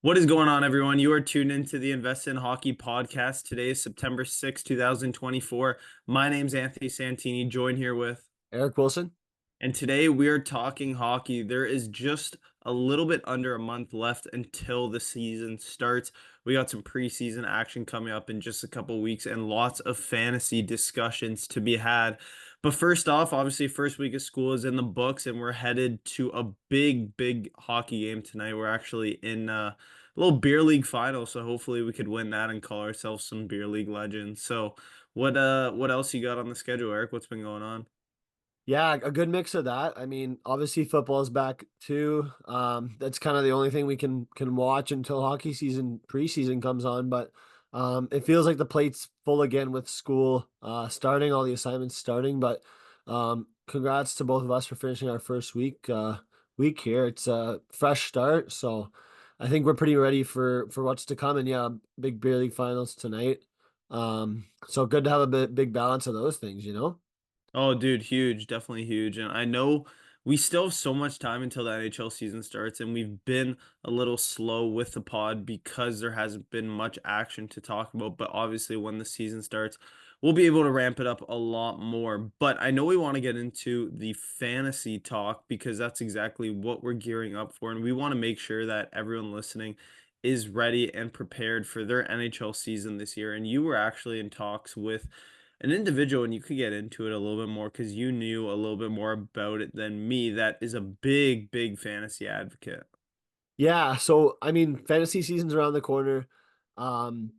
What is going on, everyone? You are tuned into the Invest in Hockey podcast. Today is September 6th, 2024. My name's Anthony Santini, joined here with, Eric Wilson. and today we are talking hockey. There is just a little bit under a month left until the season starts. We got some preseason action coming up in just a couple weeks and lots of fantasy discussions to be had. But first off, obviously, first week of school is in the books, and we're headed to a big hockey game tonight. We're actually in a little beer league final, so hopefully we could win that and call ourselves some beer league legends. So what else you got on the schedule, Eric? What's been going on? Yeah, a good mix of that. I mean, obviously football is back too. That's kind of the only thing we can watch until hockey season preseason comes on. But it feels like the plate's full again with school starting, all the assignments starting. But congrats to both of us for finishing our first week here. It's a fresh start, so I think we're pretty ready for what's to come. And yeah, big beer league finals tonight. So good to have a big balance of those things. Oh, dude, huge, definitely huge. And I know we still have so much time until the NHL season starts, and we've been a little slow with the pod because there hasn't been much action to talk about. But obviously, when the season starts, we'll be able to ramp it up a lot more. But I know we want to get into the fantasy talk because that's exactly what we're gearing up for. And we want to make sure that everyone listening is ready and prepared for their NHL season this year. And you were actually in talks with an individual, and you could get into it a little bit more because you knew a little bit more about it than me, that is a big fantasy advocate. Yeah, so I mean, fantasy season's around the corner. Um,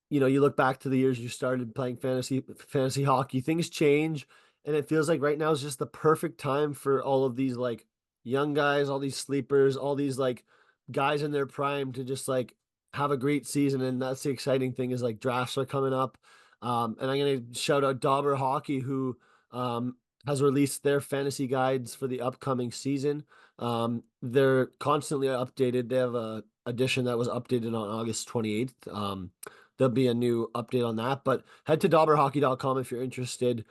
you look back to the years you started playing fantasy hockey, things change, and it feels like right now is just the perfect time for all of these like young guys, all these sleepers, all these like guys in their prime to just like have a great season. And that's the exciting thing is like drafts are coming up. And I'm gonna shout out Dobber Hockey, who has released their fantasy guides for the upcoming season. They're constantly updated. They have a edition that was updated on August 28th. There'll be a new update on that. But head to dobberhockey.com if you're interested.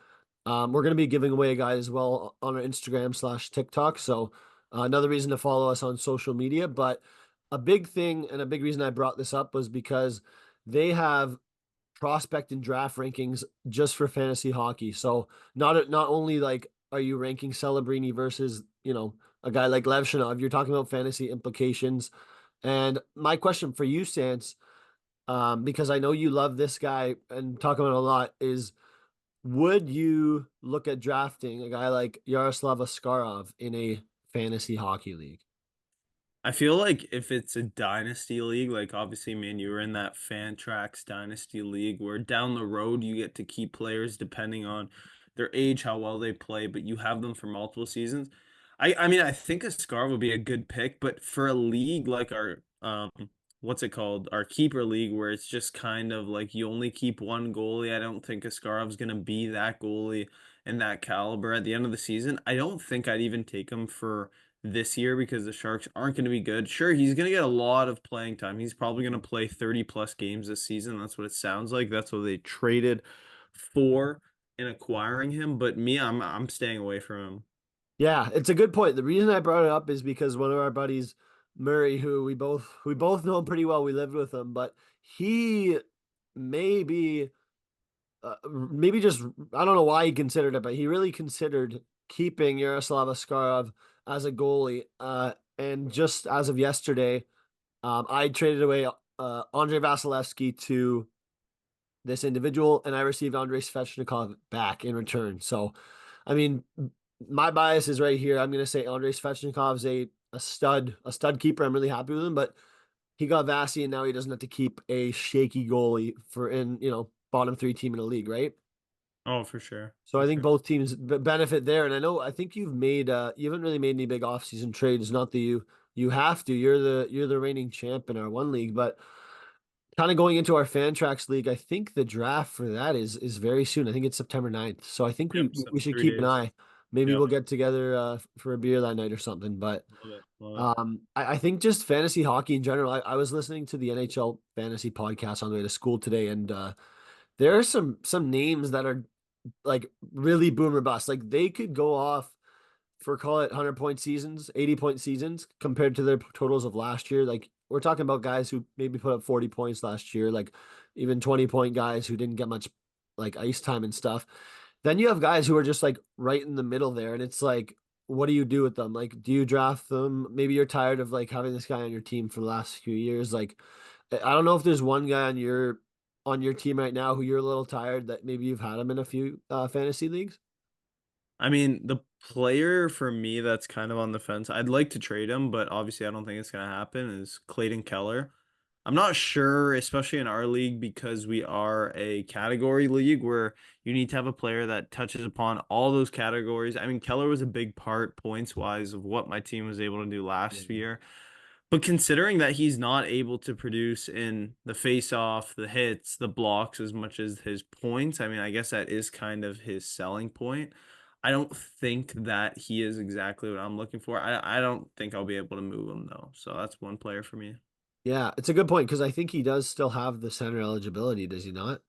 We're going to be giving away a guide as well on our Instagram/TikTok. So another reason to follow us on social media. But a big thing and a big reason I brought this up was because they have prospect and draft rankings just for fantasy hockey. So not only like are you ranking Celebrini versus a guy like Levshinov, you're talking about fantasy implications. And my question for you, Sans, because I know you love this guy and talk about it a lot, is would you look at drafting a guy like Yaroslav Askarov in a fantasy hockey league? I feel like if it's a dynasty league, like obviously, man, you were in that Fantrax dynasty league where down the road you get to keep players depending on their age, how well they play, but you have them for multiple seasons. I mean, I think a Scar would be a good pick, but for a league like our what's it called? Our keeper league, where it's just kind of like you only keep one goalie. I don't think Askarov's gonna be that goalie and that caliber at the end of the season. I don't think I'd even take him for this year because the Sharks aren't going to be good. Sure, he's going to get a lot of playing time. He's probably going to play 30 plus games this season. That's what it sounds like. That's what they traded for in acquiring him. But me, I'm staying away from him. Yeah, it's a good point. The reason I brought it up is because one of our buddies, Murray, who we both know him pretty well. We lived with him, but he maybe maybe just I don't know why he considered it, but he really considered keeping Yaroslav Askarov as a goalie. And just as of yesterday, I traded away Andrei Vasilevsky to this individual, and I received Andrei Svechnikov back in return. So, I mean, my bias is right here. I'm going to say Andrei Svechnikov's a stud keeper. I'm really happy with him, but he got Vasi, and now he doesn't have to keep a shaky goalie for in bottom three team in the league, right? Oh, for sure. So For I think sure. both teams benefit there. And I think you haven't really made any big offseason trades. Not that you have to. You're the reigning champ in our one league, but kind of going into our Fantrax league, I think the draft for that is very soon. I think it's September 9th. So I think we Yep. So we should three keep an days. eye. Maybe Yep. we'll get together for a beer that night or something. But Love it. Love it. I think just fantasy hockey in general. I was listening to the NHL fantasy podcast on the way to school today, and there are some names that are like really boomer bust. Like they could go off for call it 100-point seasons, 80-point seasons compared to their totals of last year. Like we're talking about guys who maybe put up 40 points last year, like even 20-point guys who didn't get much like ice time and stuff. Then you have guys who are just like right in the middle there, and it's like, what do you do with them? Like, do you draft them? Maybe you're tired of like having this guy on your team for the last few years. Like, I don't know if there's one guy on your team right now who you're a little tired that maybe you've had him in a few fantasy leagues. I mean, the player for me that's kind of on the fence, I'd like to trade him, but obviously I don't think it's going to happen, is Clayton Keller. I'm not sure, especially in our league, because we are a category league where you need to have a player that touches upon all those categories. I mean, Keller was a big part points wise of what my team was able to do last Yeah. year. But considering that he's not able to produce in the face-off, the hits, the blocks as much as his points, I mean, I guess that is kind of his selling point. I don't think that he is exactly what I'm looking for. I don't think I'll be able to move him though. So that's one player for me. Yeah, it's a good point because I think he does still have the center eligibility, does he not?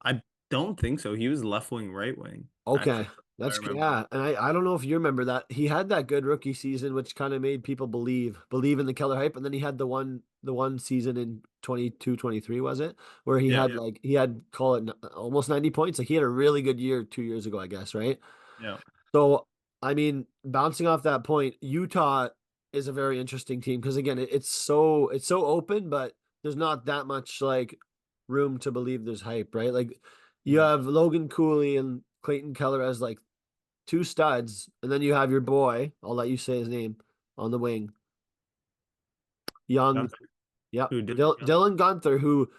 I don't think so. He was left wing, right wing, Okay. actually. I That's remember. yeah, and I don't know if you remember that he had that good rookie season, which kind of made people believe in the Keller hype, and then he had the one season in 22 23 was it, where he Yeah, had like he had call it almost 90 points. Like he had a really good year 2 years ago, I guess, right? yeah. So I mean, bouncing off that point, Utah is a very interesting team because again, it's so open, but there's not that much like room to believe there's hype, right? Like you Mhm. have Logan Cooley and Clayton Keller as like two studs, and then you have your boy, I'll let you say his name, on the wing. Young, Gunther. yep. Who did? Dylan Gunther, who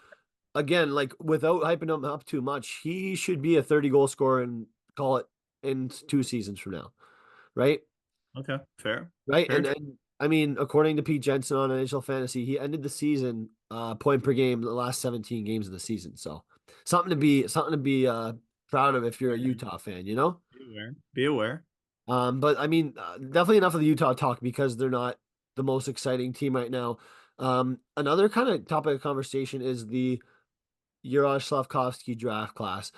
again, like without hyping him up too much, he should be a 30 goal scorer and call it in 2 seasons from now, right? Okay, fair. Right. Fair. And I mean, according to Pete Jensen on NHL Fantasy, he ended the season point per game in the last 17 games of the season. So something to be proud of if you're a Utah fan, you know? Be aware. Be aware. But I mean, definitely enough of the Utah talk because they're not the most exciting team right now. Another kind of topic of conversation is the Juraj Slavkovsky draft class.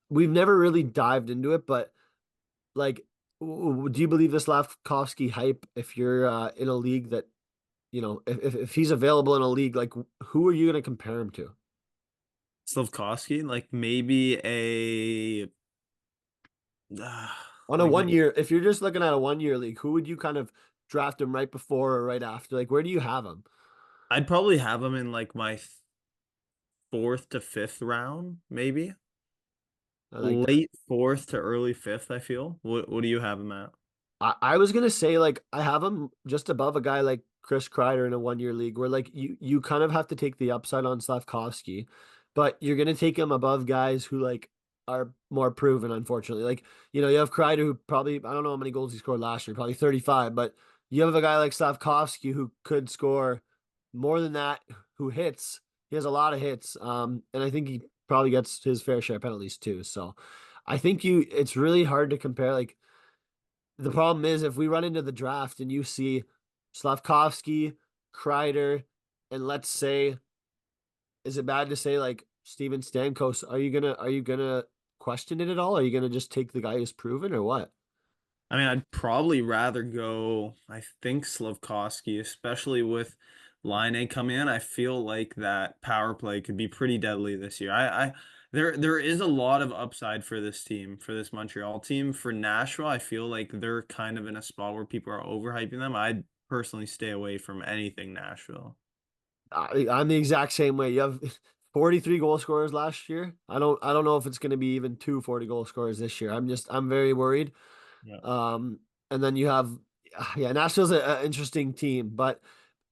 We've never really dived into it, but like, do you believe the Slavkovsky hype if you're in a league that, if he's available in a league, like who are you going to compare him to? Slavkovsky, like maybe a On a like 1 year, if you're just looking at a 1 year league, who would you kind of draft him right before or right after? Like, where do you have him? I'd probably have him in like my fourth to fifth round, maybe I like that. late fourth to early fifth. I feel. What do you have him at? I was gonna say like I have him just above a guy like Chris Kreider in a 1 year league where like you kind of have to take the upside on Slavkovsky, but you're gonna take him above guys who like are more proven, unfortunately. Like, you have Kreider who probably I don't know how many goals he scored last year, probably 35, but you have a guy like Slavkovsky who could score more than that, who hits. He has a lot of hits. And I think he probably gets his fair share of penalties too. So I think it's really hard to compare like the problem is if we run into the draft and you see Slavkovsky, Kreider, and let's say, is it bad to say like Steven Stamkos? Are you gonna question it at all? Are you gonna just take the guy who's proven or what? I mean, I'd probably rather go. I think Slavkovsky, especially with Line A come in. I feel like that power play could be pretty deadly this year. There is a lot of upside for this team, for this Montreal team. For Nashville, I feel like they're kind of in a spot where people are overhyping them. I'd personally stay away from anything Nashville. I'm the exact same way. You have 43 goal scorers last year. I don't know if it's gonna be even 40 goal scorers this year. I'm very worried. Yeah. Um, and then you have yeah, Nashville's an interesting team, but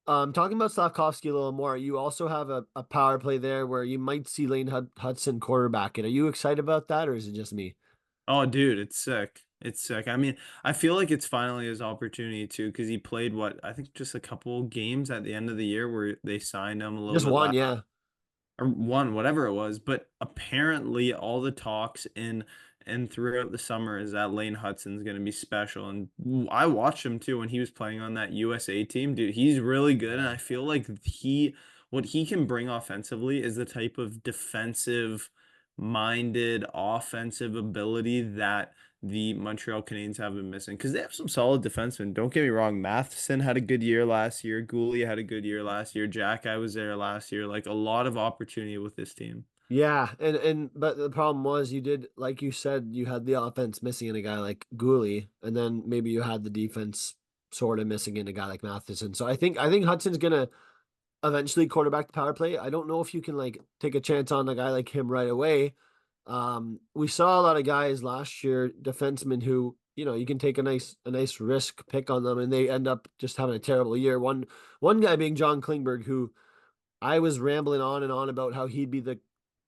talking about Slavkovsky a little more, you also have a power play there where you might see Lane Hudson quarterback it. Are you excited about that, or is it just me? Oh, dude, it's sick. It's sick. I mean, I feel like it's finally his opportunity too, because he played what I think just a couple games at the end of the year where they signed him a little Just bit one, last yeah. or one, whatever it was. But apparently, all the talks in and throughout the summer is that Lane Hudson's going to be special. And I watched him too when he was playing on that USA team. Dude, he's really good, and I feel like what he can bring offensively is the type of defensive minded offensive ability that the Montreal Canadiens have been missing because they have some solid defensemen. Don't get me wrong, Matheson had a good year last year. Gouley had a good year last year. Jack, I was there last year. Like a lot of opportunity with this team. Yeah, and but the problem was you did like you said you had the offense missing in a guy like Gooley, and then maybe you had the defense sort of missing in a guy like Matheson. So I think Hudson's gonna eventually quarterback the power play. I don't know if you can like take a chance on a guy like him right away. We saw a lot of guys last year, defensemen who, you can take a nice risk pick on them and they end up just having a terrible year. One guy being John Klingberg, who I was rambling on and on about how he'd be the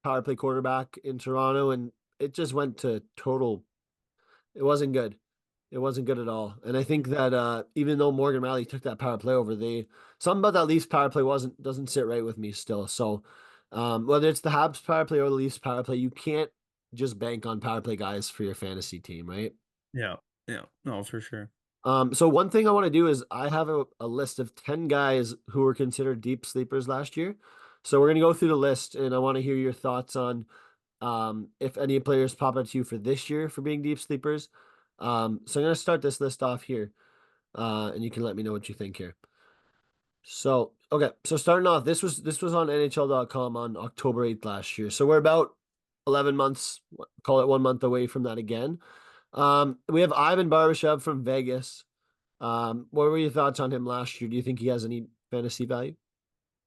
power play quarterback in Toronto, and it just went to total. It wasn't good. It wasn't good at all. And I think that even though Morgan Riley took that power play over, they something about that Leafs power play wasn't doesn't sit right with me still. So whether it's the Habs power play or the Leafs power play, you can't just bank on power play guys for your fantasy team, right? Yeah. Yeah. No, for sure. So one thing I want to do is I have a list of 10 guys who were considered deep sleepers last year. So we're gonna go through the list and I want to hear your thoughts on if any players pop up to you for this year for being deep sleepers. So I'm gonna start this list off here, and you can let me know what you think here. So okay, so starting off, this was on NHL.com on October 8th last year. So we're about 11 months, call it 1 month away from that again. We have Ivan Barbashev from Vegas. What were your thoughts on him last year? Do you think he has any fantasy value?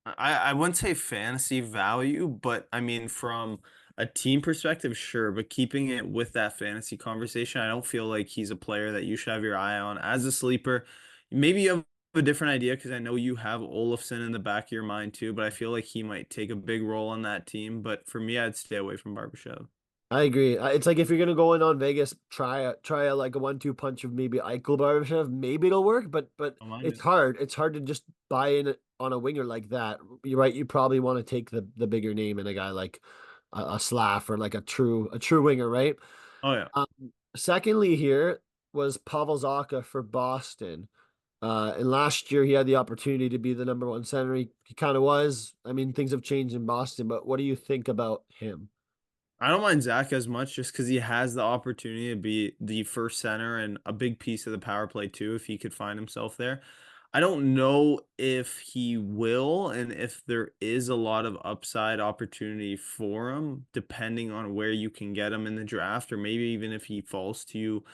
I wouldn't say fantasy value, but I mean from a team perspective, sure. But keeping it with that fantasy conversation, I don't feel like he's a player that you should have your eye on as a sleeper. Maybe you have a different idea because I know you have Olafson in the back of your mind too, but I feel like he might take a big role on that team. But for me, I'd stay away from Barbashev. I agree. It's like if you're gonna go in on Vegas, try a like a 1-2 punch of maybe Eichel Barbashev. Maybe it'll work, but Don't mind it's it. hard. It's hard to just buy in on a winger like that. You're right. You probably want to take the bigger name in a guy like a Slav or like a true winger, right? Oh yeah. Um, Secondly, here was Pavel Zacha for Boston. And last year he had the opportunity to be the number one center. He kind of was. I mean, things have changed in Boston, but what do you think about him? I don't mind Zach as much just because he has the opportunity to be the first center and a big piece of the power play too, if he could find himself there. I don't know if he will and if there is a lot of upside opportunity for him, depending on where you can get him in the draft, or maybe even if he falls to you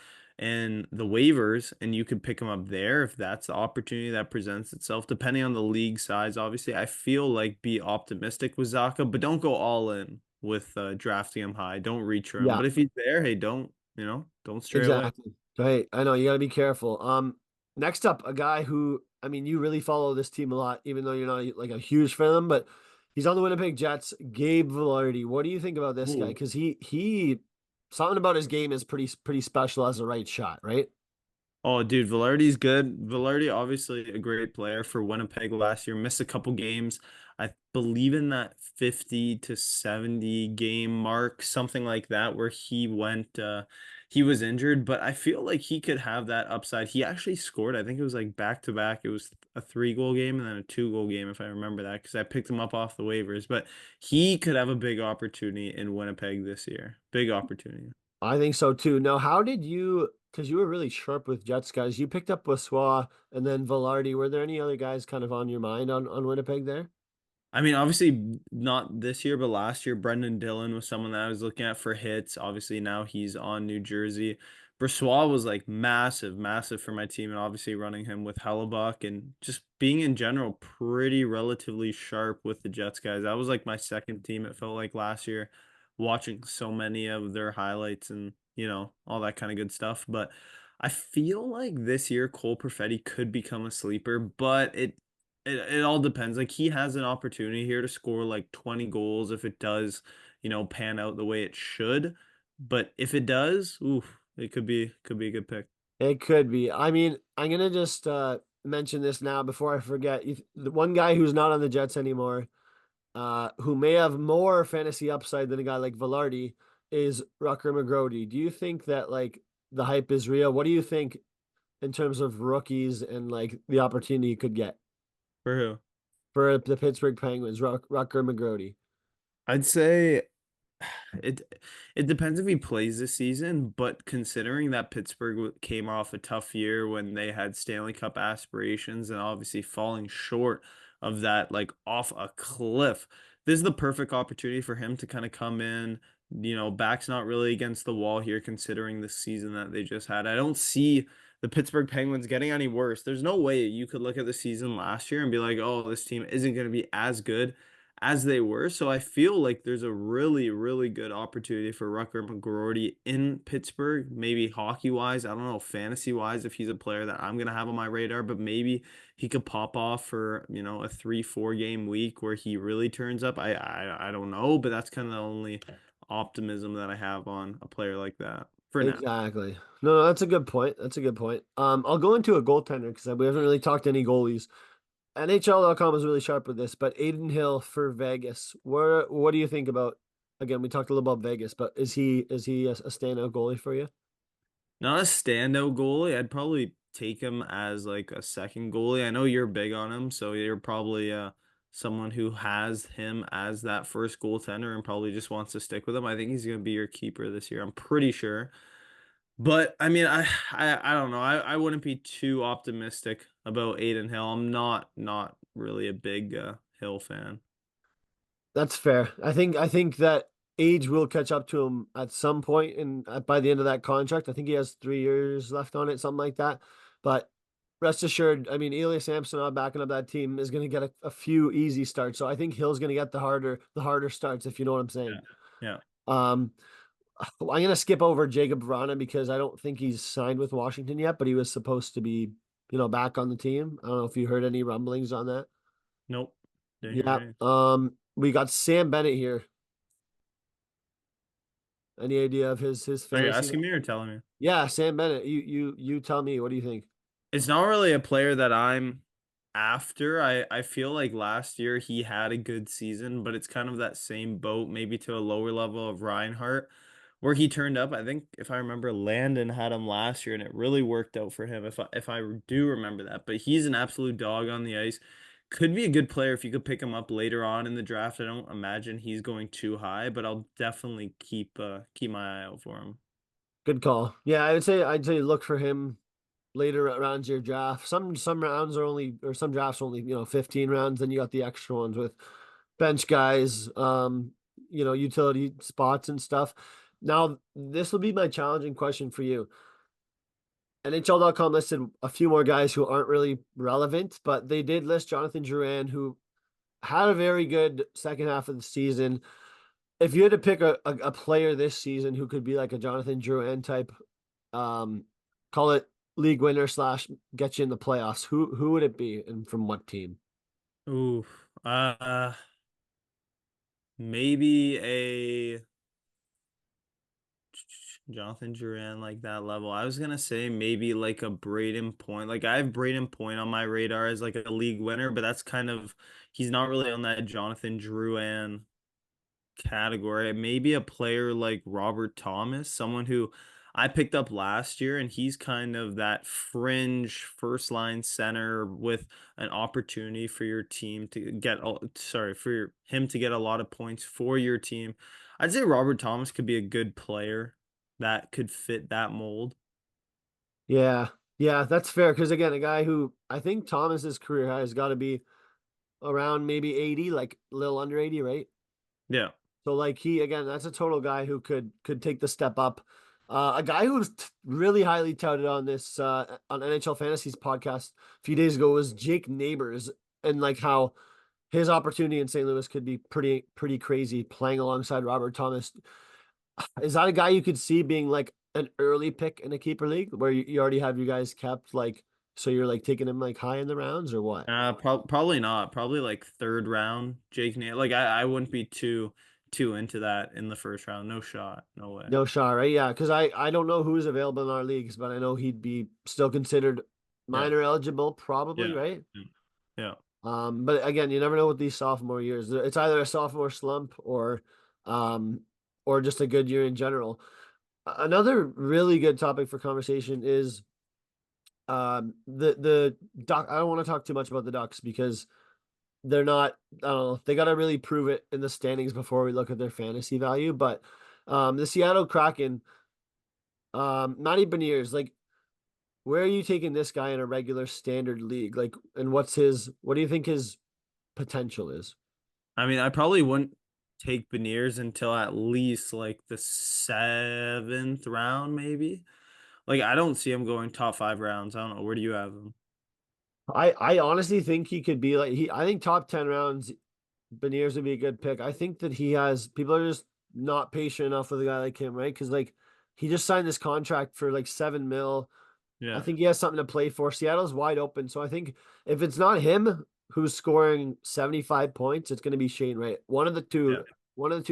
and the waivers and you could pick him up there if that's the opportunity that presents itself, depending on the league size. Obviously, I feel like be optimistic with Zaka, but don't go all in with drafting him high. Don't reach for him. Yeah. But if he's there, hey, don't stray away. Exactly. Right. I know you got to be careful. Next up, a guy who, I mean, you really follow this team a lot, even though you're not like a huge fan of them, but he's on the Winnipeg Jets. Gabe Vilardi. What do you think about this guy? Ooh. Because he something about his game is pretty special as a right shot, right? Oh, dude, Velarde's good. Velarde, obviously a great player for Winnipeg last year. Missed a couple games. I believe in that 50 to 70 game mark, something like that, where he was injured, but I feel like he could have that upside. He actually scored, I think it was like back to back. It was a 3 goal game and then a 2 goal game, if I remember that, because I picked him up off the waivers. But he could have a big opportunity in Winnipeg this year. Big opportunity. I think so too. Now, how did you? Because you were really sharp with Jets guys. You picked up Waswa and then Vilardi. Were there any other guys kind of on your mind on Winnipeg there? I mean, obviously not this year, but last year, Brendan Dillon was someone that I was looking at for hits. Obviously, now he's on New Jersey. Brossoit was like massive, massive for my team, and obviously running him with Hellebuck and just being in general pretty relatively sharp with the Jets guys. That was like my second team, it felt like last year, watching so many of their highlights and all that kind of good stuff. But I feel like this year Cole Perfetti could become a sleeper, but it all depends. Like he has an opportunity here to score like 20 goals if it does, pan out the way it should. But if it does, oof, it could be a good pick. It could be. I mean, I'm gonna just mention this now before I forget. The one guy who's not on the Jets anymore, who may have more fantasy upside than a guy like Velarde, is Rucker McGrody. Do you think that like the hype is real? What do you think in terms of rookies and like the opportunity you could get For who? for the Pittsburgh Penguins? Rucker McGrody. I'd say. It it depends if he plays this season, but considering that Pittsburgh came off a tough year when they had Stanley Cup aspirations and obviously falling short of that, like off a cliff, this is the perfect opportunity for him to kind of come in. Back's not really against the wall here, considering the season that they just had. I don't see the Pittsburgh Penguins getting any worse. There's no way you could look at the season last year and be like, oh, this team isn't going to be as good as they were. So I feel like there's a really, really good opportunity for Rucker McGroarty in Pittsburgh, maybe hockey wise. I don't know, fantasy wise, if he's a player that I'm gonna have on my radar, but maybe he could pop off for, a 3, 4 game week where he really turns up. I don't know, but that's kind of the only optimism that I have on a player like that for now. Exactly. No, that's a good point. That's a good point. I'll go into a goaltender because we haven't really talked any goalies. NHL.com is really sharp with this, but Aiden Hill for Vegas. What do you think about? Again, we talked a little about Vegas, but is he a standout goalie for you? Not a standout goalie. I'd probably take him as like a second goalie. I know you're big on him, so you're probably someone who has him as that first goaltender and probably just wants to stick with him. I think he's going to be your keeper this year. I'm pretty sure. But I mean, I don't know. I wouldn't be too optimistic about Aiden Hill. I'm not really a big Hill fan. That's fair. I think that age will catch up to him at some point, and by the end of that contract, I think he has 3 years left on it, something like that. But rest assured, I mean, Elias Samsonov backing up that team is going to get a few easy starts. So I think Hill's going to get the harder starts, if you know what I'm saying. Yeah. Yeah. Um, I'm going to skip over Jacob Vrana because I don't think he's signed with Washington yet, but he was supposed to be, back on the team. I don't know if you heard any rumblings on that. Nope. Didn't hear Yeah. any. We got Sam Bennett here. Any idea of his Are you fantasy? asking me or telling me? Yeah, Sam Bennett. You tell me. What do you think? It's not really a player that I'm after. I feel like last year he had a good season, but it's kind of that same boat, maybe to a lower level of Reinhardt, where he turned up. I think if I remember, Landon had him last year, and it really worked out for him. If I do remember that, but he's an absolute dog on the ice. Could be a good player if you could pick him up later on in the draft. I don't imagine he's going too high, but I'll definitely keep my eye out for him. Good call. Yeah, I'd say look for him later rounds of your draft. Some rounds are only or some drafts are only 15 rounds. Then you got the extra ones with bench guys, utility spots and stuff. Now this will be my challenging question for you. NHL.com listed a few more guys who aren't really relevant, but they did list Jonathan Drouin, who had a very good second half of the season. If you had to pick a player this season who could be like a Jonathan Drouin type, um, call it league winner slash get you in the playoffs, who would it be and from what team? Ooh, maybe a Jonathan Duran like that level. I was gonna say maybe like a Braden Point. Like I have Braden Point on my radar as like a league winner, but that's kind of he's not really on that Jonathan Drouin category. Maybe a player like Robert Thomas, someone who I picked up last year, and he's kind of that fringe first line center with an opportunity for your team to get, sorry, him to get a lot of points for your team. I'd say Robert Thomas could be a good player that could fit that mold. Yeah, yeah, that's fair. Because again, a guy who I think Thomas's career high has got to be around maybe 80, like a little under 80, right? Yeah. So like he again, that's a total guy who could take the step up. A guy who was really highly touted on this on NHL Fantasies podcast a few days ago was Jake Neighbors, and like how his opportunity in St. Louis could be pretty crazy playing alongside Robert Thomas. Is that a guy you could see being like an early pick in a keeper league where you already have you guys kept like so you're like taking him like high in the rounds or what? Probably not. Probably like third round, Jake Nail. Like I wouldn't be too into that in the first round. No shot. No way. No shot, right? Yeah, because I don't know who's available in our leagues, but I know he'd be still considered Yeah. minor eligible, probably, Yeah. right? Yeah. Yeah. But again, you never know with these sophomore years. It's either a sophomore slump um, or just a good year in general. Another really good topic for conversation is the Duck. I don't want to talk too much about the Ducks because they're not, I don't know, they got to really prove it in the standings before we look at their fantasy value. But the Seattle Kraken, Matty Beniers, like, where are you taking this guy in a regular standard league? Like, and what do you think his potential is? I mean, I probably wouldn't take Beniers until at least like the seventh round, maybe. Like, I don't see him going top 5 rounds. I don't know. Where do you have him? I honestly think he could be like I think top 10 rounds Beniers would be a good pick. I think that he has people are just not patient enough with a guy like him, right? Because like he just signed this contract for like 7 mil. I Yeah, think he has something to play for. Seattle's wide open. So I think if it's not him who's scoring 75 points, it's gonna be Shane Wright. yeah, One of the two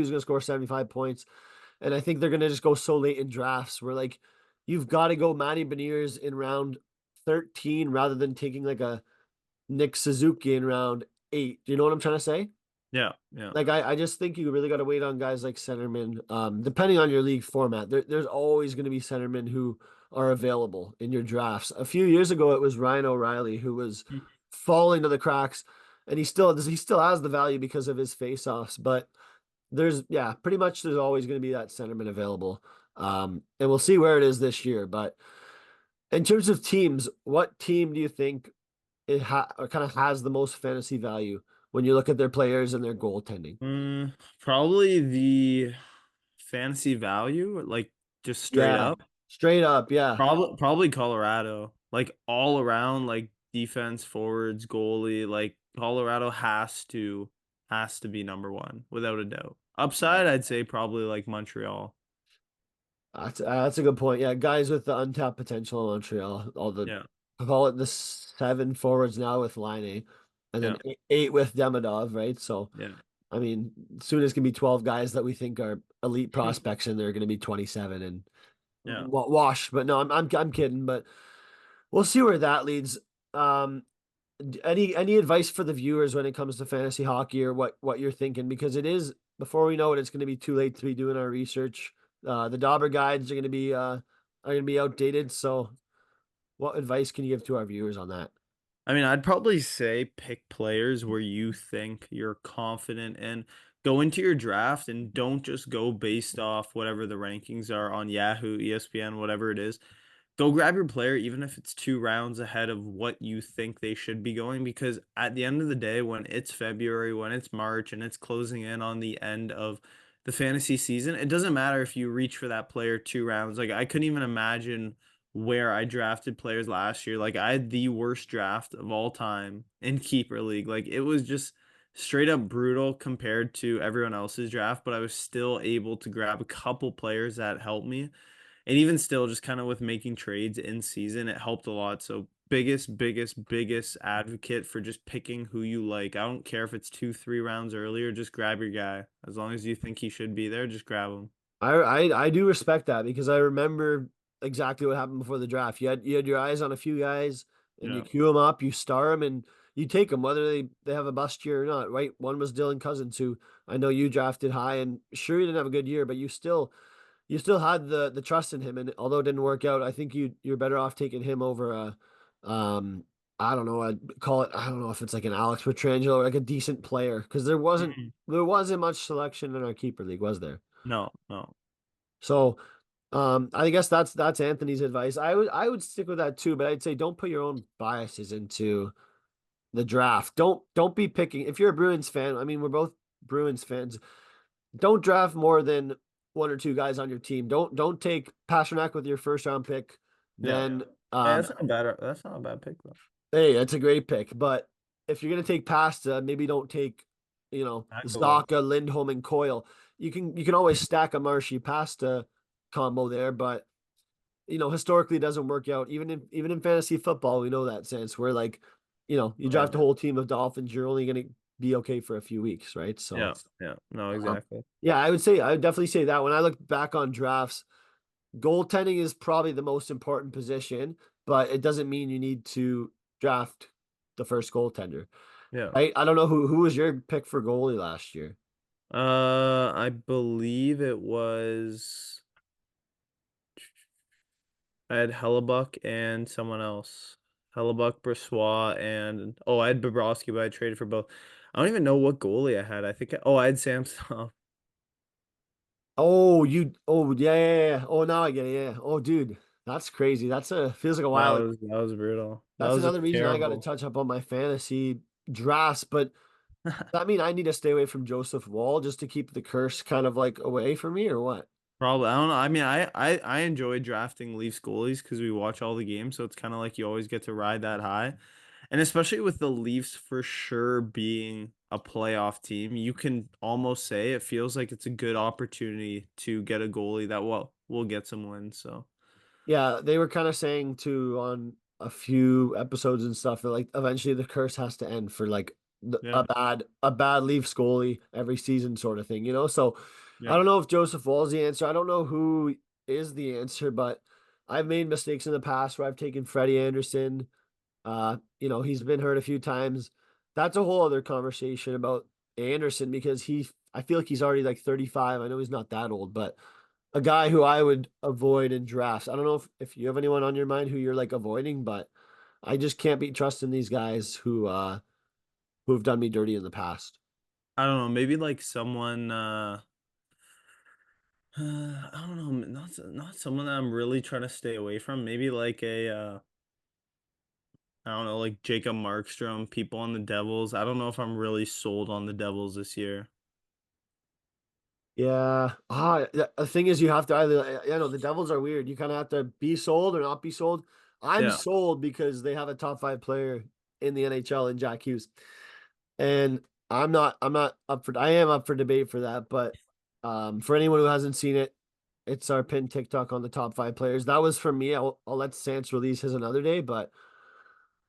is gonna score 75 points. And I think they're gonna just go so late in drafts where like you've got to go Matty Beniers in round 13 rather than taking like a Nick Suzuki in round 8. Do you know what I'm trying to say? yeah, yeah, Like I just think you really got to wait on guys like centerman. Depending on your league format, there's always going to be centermen who are available in your drafts. A few years ago, it was Ryan O'Reilly who was Mm. falling to the cracks, and he still has the value because of his faceoffs. But pretty much there's always going to be that centerman available. And we'll see where it is this year. But in terms of teams, what team do you think kind of has the most fantasy value when you look at their players and their goaltending? Probably the fantasy value, like just straight Yeah, up. straight up. Yeah. Probably Colorado. Like all around, like defense, forwards, goalie, like Colorado has to be number one without a doubt. Upside, I'd say probably like Montreal. That's a good point. Yeah, guys with the untapped potential in Montreal. Yeah, I call it the seven forwards now with Line, and then yeah, eight with Demidov, right? So, yeah, I mean, soon as can be 12 guys that we think are elite prospects, and they're going to be 27 and yeah. wash. But no, I'm kidding. But we'll see where that leads. Um, any advice for the viewers when it comes to fantasy hockey or what you're thinking? Because it is before we know it, it's going to be too late to be doing our research. The Dobber guides are going to be outdated. So, what advice can you give to our viewers on that? I mean, I'd probably say pick players where you think you're confident in. Go into your draft and don't just go based off whatever the rankings are on Yahoo, ESPN, whatever it is. Go grab your player, even if it's 2 rounds ahead of what you think they should be going, because at the end of the day, when it's February, when it's March, and it's closing in on the end of the fantasy season, it doesn't matter if you reach for that player 2 rounds. Like, I couldn't even imagine where I drafted players last year. Like, I had the worst draft of all time in keeper league. Like, it was just straight up brutal compared to everyone else's draft, but I was still able to grab a couple players that helped me, and even still, just kind of with making trades in season, it helped a lot. So biggest advocate for just picking who you like. I don't care if it's 2, 3 rounds earlier, just grab your guy. As long as you think he should be there, just grab him. I do respect that because I remember exactly what happened before the draft. You had your eyes on a few guys and you Yeah. queue them up, you star them, and you take them whether they have a bust year or not. Right? One was Dylan Cousins, who I know you drafted high, and sure he didn't have a good year, but you still had the trust in him, and although it didn't work out, I think you're better off taking him over I don't know, I'd call it, I don't know if it's like an Alex Petrangelo or like a decent player because there wasn't Mhm. there wasn't much selection in our keeper league, was there? No, no. So I guess that's Anthony's advice. I would stick with that too, but I'd say don't put your own biases into the draft. Don't be picking if you're a Bruins fan. I mean, we're both Bruins fans. Don't draft more than one or two guys on your team. Don't take Pasternak with your first round pick. Yeah. Then Hey, that's not a bad pick though. hey, that's a great pick. But if you're gonna take Pasta, maybe don't take, Heck of a Zaka, Lindholm, and Coyle. You can always stack a Marshy Pasta combo there, but historically it doesn't work out. Even in fantasy football, we know that sense where like, you yeah. draft a whole team of Dolphins, you're only gonna be okay for a few weeks, right? So Yeah. Yeah. No, um, exactly. yeah, I would definitely say that when I look back on drafts, goaltending is probably the most important position, but it doesn't mean you need to draft the first goaltender. Yeah. I don't know who was your pick for goalie last year. I believe it was I had Hellebuck and someone else. Hellebuck, Brossoit, and I had Bobrovsky, but I traded for both. I don't even know what goalie I had. I think I had Samsung. Oh, yeah, yeah, yeah. Oh, now I get it. Yeah. Oh, dude, that's crazy. Feels like a while ago. That was brutal. That That's was a another reason I got to terrible. touch up on my fantasy drafts. But that mean I need to stay away from Joseph Wall just to keep the curse kind of like away from me, or what? Probably. I don't know. I mean, I enjoy drafting Leafs goalies because we watch all the games, so it's kind of like you always get to ride that high. And especially with the Leafs for sure being a playoff team, you can almost say it feels like it's a good opportunity to get a goalie that will get some wins. So Yeah, they were kind of saying too on a few episodes and stuff that like eventually the curse has to end for like yeah, a bad Leafs goalie every season sort of thing, you know? So I yeah. don't know if Joseph Wall's the answer. I don't know who is the answer, but I've made mistakes in the past where I've taken Freddie Anderson. He's been hurt a few times. That's a whole other conversation about Anderson because I feel like he's already like 35. I know he's not that old, but a guy who I would avoid in drafts. I don't know if you have anyone on your mind who you're like avoiding, but I just can't be trusting these guys who've done me dirty in the past. I don't know. Maybe like someone. I don't know. Not someone that I'm really trying to stay away from. Maybe like a. I don't know, like Jacob Markstrom, people on the Devils. I don't know if I'm really sold on the Devils this year. Yeah. The thing is, you have to either, the Devils are weird. You kind of have to be sold or not be sold. I'm Yeah. sold because they have a top five player in the NHL in Jack Hughes. And I'm not up for, I am up for debate for that. But for anyone who hasn't seen it, it's our pinned TikTok on the top five players. That was from me. I'll let Stance release his another day. But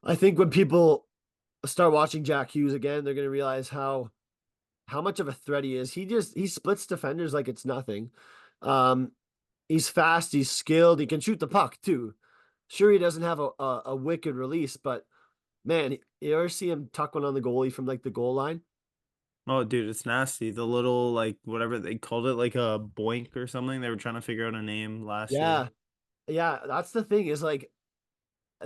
I think when people start watching Jack Hughes again, they're going to realize how much of a threat he is. He splits defenders like it's nothing. Um, he's fast, he's skilled, he can shoot the puck too. Sure, he doesn't have a wicked release, but man, you ever see him tuck one on the goalie from like the goal line? Oh, dude, it's nasty. The little like whatever they called it, like a boink or something. They were trying to figure out a name last year. Yeah, yeah. That's the thing is like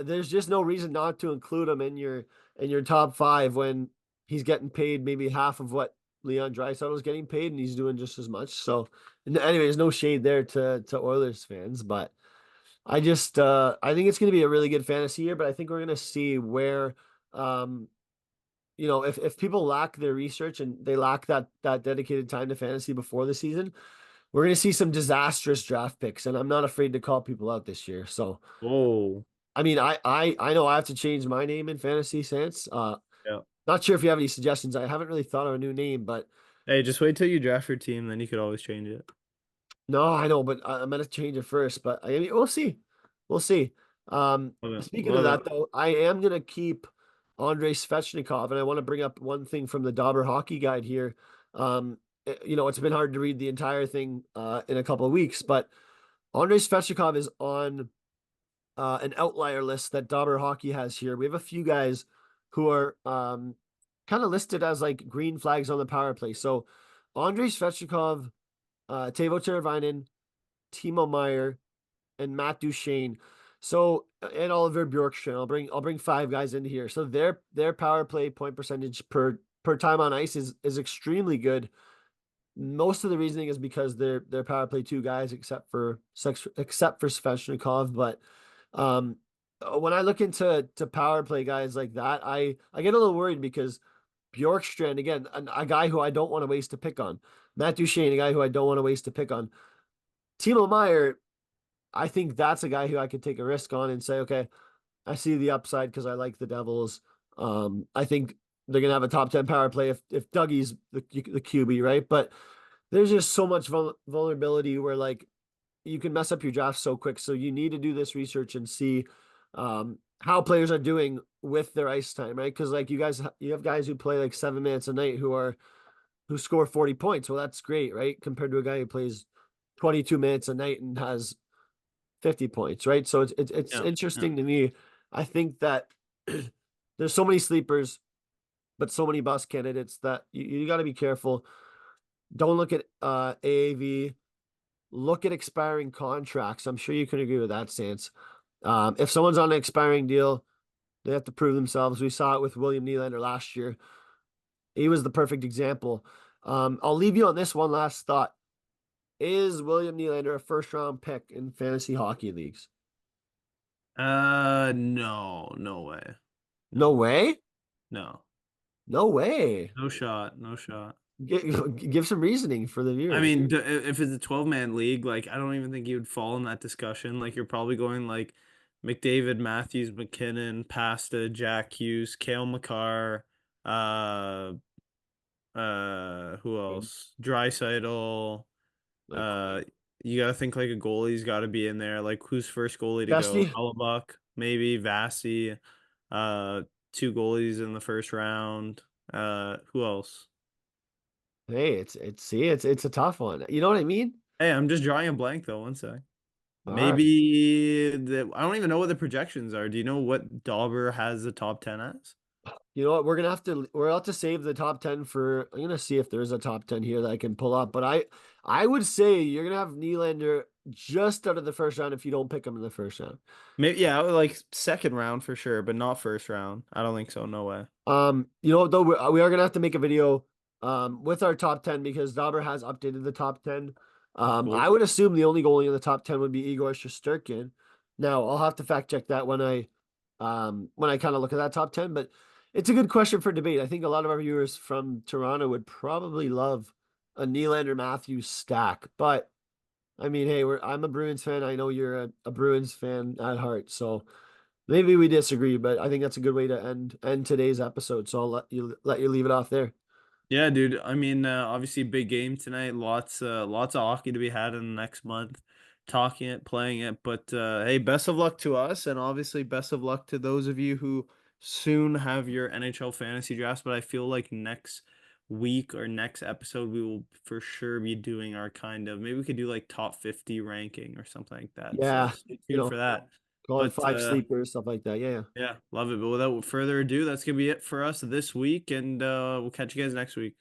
there's just no reason not to include him in your top five when he's getting paid maybe half of what Leon Draisaitl is getting paid, and he's doing just as much. So, anyways, no shade there to Oilers fans, but I think it's going to be a really good fantasy year. But I think we're going to see where um if people lack their research and they lack that dedicated time to fantasy before the season, we're going to see some disastrous draft picks, and I'm not afraid to call people out this year. So Whoa. I mean, I know I have to change my name in fantasy sense. Yeah. Not sure if you have any suggestions. I haven't really thought of a new name, but Hey, just wait till you draft your team, then you could always change it. no, I know, but I'm gonna change it first. But I mean, we'll see, we'll see. Speaking of Love that, it. though, I am gonna keep Andrei Svechnikov, and I want to bring up one thing from the Dobber Hockey Guide here. It's been hard to read the entire thing in a couple of weeks, but Andrei Svechnikov is on an outlier list that Dobber Hockey has here. We have a few guys who are kind of listed as like green flags on the power play. So Andrei Svechnikov, Teuvo Teravainen, Timo Meyer, and Matt Duchene. So and Oliver Bjorkstrand. I'll bring five guys into here. So their power play point percentage per time on ice is extremely good. Most of the reasoning is because they're power play two guys, except for Svechnikov. But when I look into power play guys like that, I get a little worried because Bjorkstrand again, a guy who I don't want to waste a pick on. Matt Duchene, a guy who I don't want to waste a pick on. Timo Meyer, I think that's a guy who I could take a risk on and say, okay, I see the upside because I like the Devils. I think they're gonna have a top 10 power play if Dougie's the QB, right? But there's just so much vulnerability where like you can mess up your draft so quick. So you need to do this research and see how players are doing with their ice time, right? Because like you have guys who play like 7 minutes a night who score 40 points. Well, that's great, right? Compared to a guy who plays 22 minutes a night and has 50 points, right? So it's Yeah. Yeah. interesting to me. I think that there's so many sleepers, but so many bust candidates that you got to be careful. Don't look at AAV. Look at expiring contracts. I'm sure you can agree with that stance. If someone's on an expiring deal, they have to prove themselves. We saw it with William Nylander last year. He was the perfect example. I'll leave you on this one last thought. Is William Nylander a first round pick in fantasy hockey leagues? No, no way. No No, way. no, No way. no shot, no shot. Give some reasoning for the I viewers. mean, if it's a 12-man league, like I don't even think you would fall in that discussion. Like you're probably going like McDavid, Matthews, McKinnon, Pasta, Jack Hughes, Kale McCarr, uh, who else? Drysaitel. Like Uh, you gotta think like a goalie's got to be in there. Like who's first goalie to go? Dusty. Hellebuck, maybe Vasi. Uh, two goalies in the first round. Who else? Hey, it's a tough one. You know what I mean? Hey, I'm just drawing a blank though. One sec. All right. I don't even know what the projections are. Do you know what Dobber has the top 10 as? You know what? We're have to save the top 10 for I'm gonna see if there's a top 10 here that I can pull up. But I would say you're gonna have Nylander just out of the first round if you don't pick him in the first round. Maybe yeah, like second round for sure, but not first round. I don't think so. No way. You know, though we are gonna have to make a video with our top 10 because Dauber has updated the top 10. Cool. I would assume the only goalie in the top 10 would be Igor Shesterkin. Now I'll have to fact check that when I kind of look at that top 10, but it's a good question for debate. I think a lot of our viewers from Toronto would probably love a Nylander Matthews stack, but I mean, hey, I'm a Bruins fan. I know you're a Bruins fan at heart, so maybe we disagree, but I think that's a good way to end today's episode. So I'll let you leave it off there. Yeah, dude. I mean, obviously big game tonight. Lots of hockey to be had in the next month. Talking it, playing it. But hey, best of luck to us, and obviously best of luck to those of you who soon have your NHL fantasy drafts. But I feel like next week or next episode we will for sure be doing our kind of maybe we could do like top 50 ranking or something like that. So Yeah, stay you tuned know, for that. call it But five sleepers, stuff like that. Yeah, yeah. yeah, love it. But without further ado, that's gonna be it for us this week, and we'll catch you guys next week.